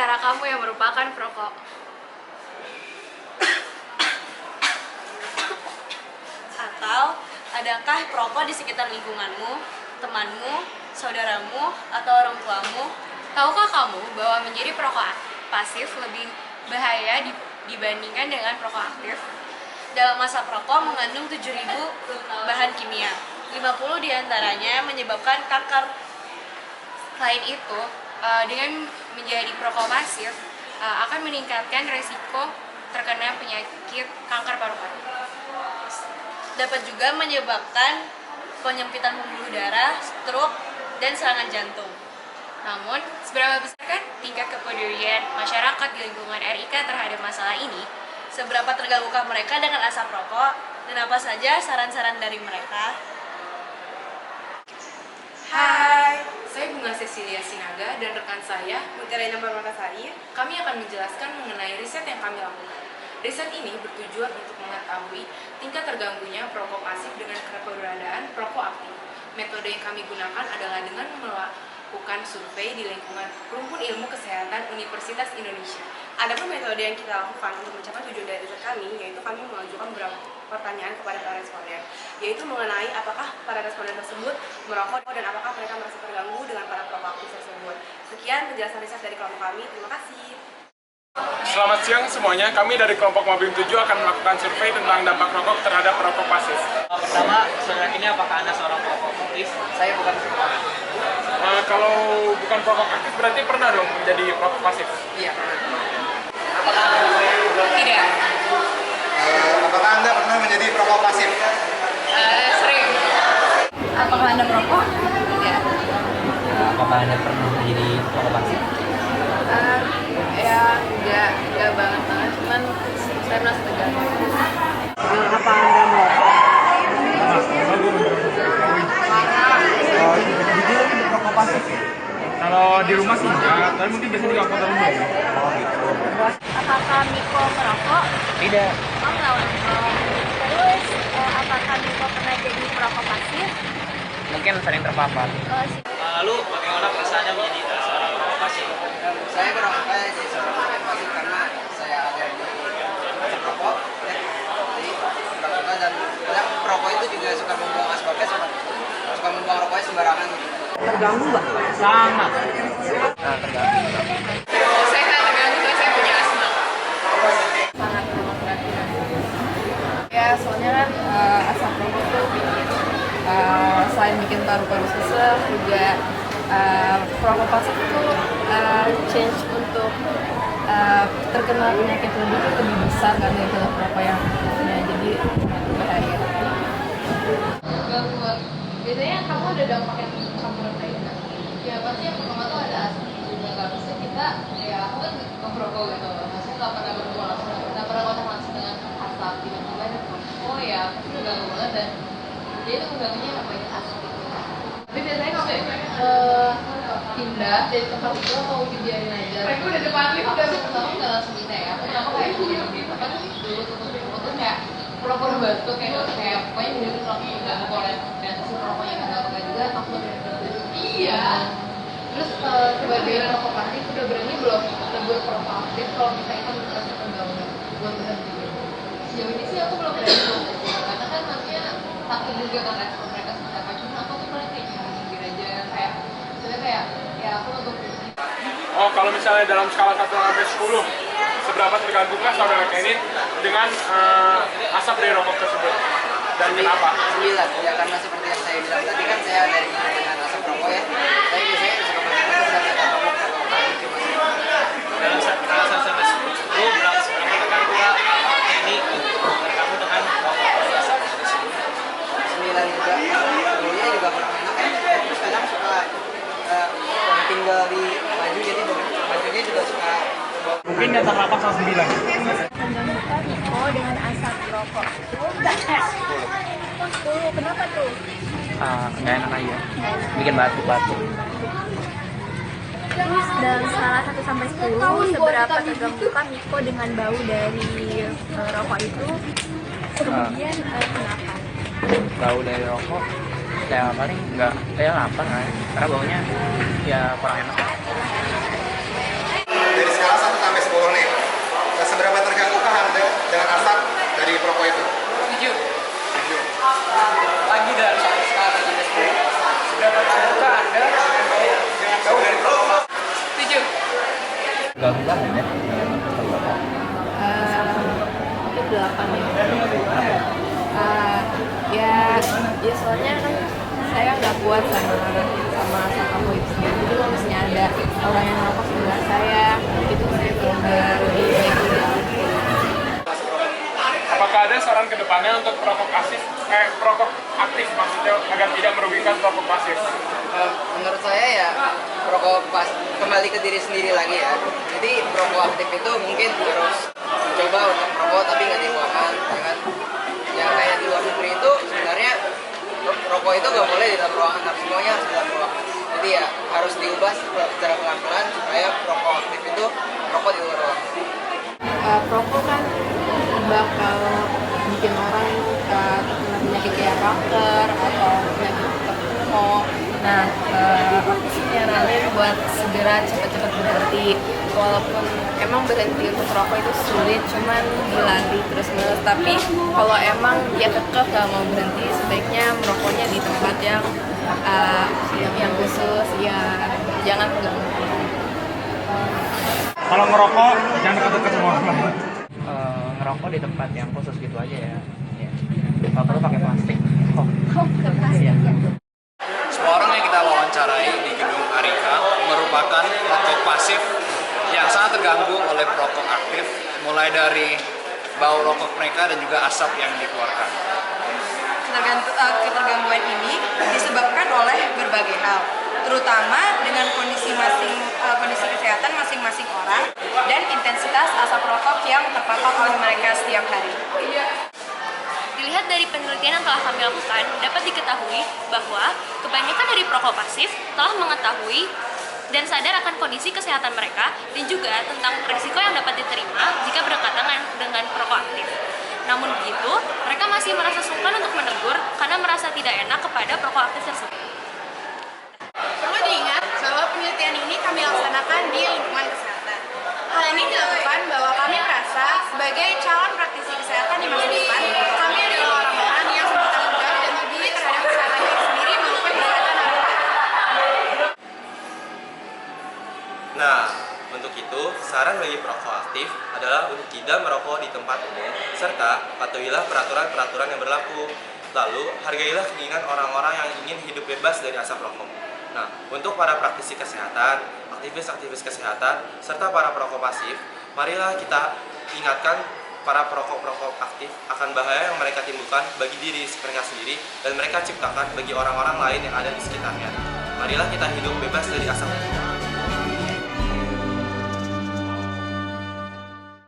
antara kamu yang merupakan perokok? Atau adakah perokok di sekitar lingkunganmu, temanmu, saudaramu, atau orang tuamu? Tahukah kamu bahwa menjadi perokok pasif lebih bahaya dibandingkan dengan perokok aktif? Dalam masa perokok mengandung 7.000 bahan kimia. 50 diantaranya menyebabkan kanker. Selain itu, dengan menjadi perokok pasif akan meningkatkan resiko terkena penyakit kanker paru-paru. Dapat juga menyebabkan penyempitan pembuluh darah, stroke, dan serangan jantung. Namun, seberapa besar kan tingkat kepedulian masyarakat di lingkungan RIK terhadap masalah ini? Seberapa terganggukah mereka dengan asap rokok, dan apa saja saran-saran dari mereka? Hai, saya Bunga Cecilia Sinaga dan rekan saya Mutiara Permatasari. Kami akan menjelaskan mengenai riset yang kami lakukan. Riset ini bertujuan untuk mengetahui tingkat terganggunya perokok pasif dengan keberadaan perokok aktif. Metode yang kami gunakan adalah dengan melakukan survei di lingkungan Rumpun Ilmu Kesehatan Universitas Indonesia. Adapun metode yang kita lakukan untuk mencapai tujuan dari riset kami, yaitu kami mengajukan beberapa pertanyaan kepada para responden, yaitu mengenai apakah para responden tersebut merokok dan apakah mereka merasa terganggu dengan para perokok aktif tersebut. Sekian penjelasan riset dari kelompok kami. Terima kasih. Selamat siang semuanya, kami dari kelompok Mabim 7 akan melakukan survei tentang dampak rokok terhadap perokok pasif. Pertama, saudara ini apakah Anda seorang perokok aktif? Saya bukan perokok. Kalau bukan perokok aktif berarti pernah dong menjadi perokok pasif? Iya, pernah. Tidak. Apakah Anda pernah menjadi perokok pasif? Sering. Apakah Anda perokok? Ya. Apakah Anda pernah menjadi perokok pasif? Ya, enggak banget, cuman saya merasa terganggu. Apa Anda merokok? Perokok pasif. Kalau di rumah sih enggak, tapi mungkin biasanya di kantor umum. Apakah Miko merokok? Tidak. Oh, nggak merokok. Terus, apakah Miko pernah jadi perokok pasif? Mungkin sering terpapar. Lalu, bagaimana perasaannya menjadi seorang perokok pasif? Saya merokok jadi seorang perokok pasif karena saya alergi asap rokok, jadi suka dan kadang perokok itu juga suka membuang asbaknya, suka membuang rokoknya sembarangan. Terganggu nggak? Sangat. Terganggu. Saya sangat terganggu karena saya punya asma. Ya, soalnya kan asap rokok itu bikin selain bikin paru-paru sesak juga perokok pasif itu change untuk terkena penyakit lebih besar kan daripada perokok yang lainnya, jadi bahaya. Gangguan. Biasanya kamu ada dampak yang kamu rasain nggak? Ya pasti yang pertama tuh ada asma juga. Nggak bisa kita, ya aku kan nggak merokok gitu. Maksudnya nggak pernah berhubungan langsung, nggak pernah kontak langsung dengan asap. Tiba-tiba ada oh ya pasti terganggu banget dan dia itu mengganggunya banyak asap gitu. Tapi biasanya kamu pindah dari tempat itu atau dibiarin aja? Mereka udah depan lift udah pertama nggak langsung pindah ya. Aku kenapa kayak di tempat dulu tutup kayak pura-pura batuk kayak pokoknya bener langsung nggak mau dan si perokoknya nggak pakai juga aku bener-bener iya. Terus sebagai perokok pasif udah berani belum negur perokok aktif kalau misalnya kan merasa terganggu buat berhenti? Sejauh ini sih aku belum berani karena kan nantinya takut juga kan respon mereka seperti apa. Cuma aku tuh paling kayak nyindir aja kayak misalnya kayak ya aku untuk Oh, kalau misalnya dalam skala 1 sampai 10, seberapa terganggunkah saudara Kenny dengan asap dari rokok tersebut? Dan kenapa? 9, ya karena seperti yang saya bilang tadi kan saya dari dengan asap rokok ya, saya biasanya suka batuk-batuk dan agak mabuk kalau pagi cuma Dalam skala 1 sampai 10, seberapa terganggu ini kamu dengan perokok asap tersebut? 9 juga, baunya juga kurang enak ya, terus kadang suka tinggal di baju, jadi bajunya juga suka Mungkin di antara 8 sama 9. Mengganggukan Miko dengan asap rokok. Oh, kenapa tuh? Nggak enak aja. Bikin batuk-batuk. Terus dalam skala 1 sampai 10, seberapa terganggukan Miko dengan bau dari rokok itu? Kemudian kenapa? Bau dari rokok ya paling nggak kayak lapar kan, karena baunya ya kurang enak. Dari dengan asap dari perokok itu? 7. Lagi dalam satu skala dari 10. Seberapa terbuka Anda dengan bau dari perokok? 7. Ganggu banget ya Mungkin 8 ya. Ya soalnya kan saya nggak kuat sama rokok itu sendiri. Jadi kalau misalnya ada orang yang merokok sebelah saya, itu saya benar Apakah ada saran ke depannya untuk perokok aktif maksudnya agar tidak merugikan perokok pasif? menurut saya ya perokok pas kembali ke diri sendiri lagi ya. Jadi perokok aktif itu mungkin harus coba untuk merokok tapi nggak di ruangan, ya kan? Yang kayak di luar negeri itu sebenarnya rokok itu nggak boleh di dalam ruangan, tapi semuanya harus di dalam ruangan. Jadi ya harus diubah secara pelan-pelan supaya perokok aktif itu rokok di luar ruangan. perokok kan bakal bikin orang terkena penyakit kayak kanker atau penyakit tertentu. Nah, aku sih nyaranin buat segera cepat-cepat berhenti. Walaupun emang berhenti untuk rokok itu sulit, cuman berlari terus-menerus. Tapi kalau emang dia kekeh gak mau berhenti, sebaiknya merokoknya di tempat yang khusus, ya jangan mengganggu. Kalau ngerokok jangan dekat-dekat sama orang lain. Ngerokok di tempat yang khusus gitu aja ya. Nggak perlu pakai plastik. Iya. Semua orang yang kita wawancarai di gedung Arika merupakan perokok pasif yang sangat terganggu oleh perokok aktif, mulai dari bau rokok mereka dan juga asap yang dikeluarkan. Ketergangguan ini disebabkan oleh berbagai hal, terutama dengan kondisi kesehatan masing-masing orang dan intensitas asap rokok yang terpapar oleh mereka setiap hari. Dilihat dari penelitian yang telah kami lakukan, dapat diketahui bahwa kebanyakan dari perokok pasif telah mengetahui dan sadar akan kondisi kesehatan mereka dan juga tentang risiko yang dapat diterima jika berdekatan dengan perokok aktif. Namun begitu, mereka masih merasa sungkan untuk menegur karena merasa tidak enak kepada perokok aktif tersebut. Perlu diingat bahwa penelitian ini kami laksanakan di lingkungan kesehatan. Hal ini dilakukan bahwa kami merasa sebagai calon praktisi kesehatan di masa depan, kami adalah orang-orang yang bertanggung jawab dan peduli terhadap kesehatan diri sendiri maupun kesehatan orang lain. Nah, untuk itu, saran bagi perokok aktif adalah untuk tidak merokok di tempat umum, serta patuhilah peraturan-peraturan yang berlaku. Lalu, hargailah keinginan orang-orang yang ingin hidup bebas dari asap rokok. Nah, untuk para praktisi kesehatan, aktivis-aktivis kesehatan, serta para perokok pasif, marilah kita ingatkan para perokok-perokok aktif akan bahaya yang mereka timbulkan bagi diri mereka sendiri dan mereka ciptakan bagi orang-orang lain yang ada di sekitarnya. Marilah kita hidup bebas dari asap rokok.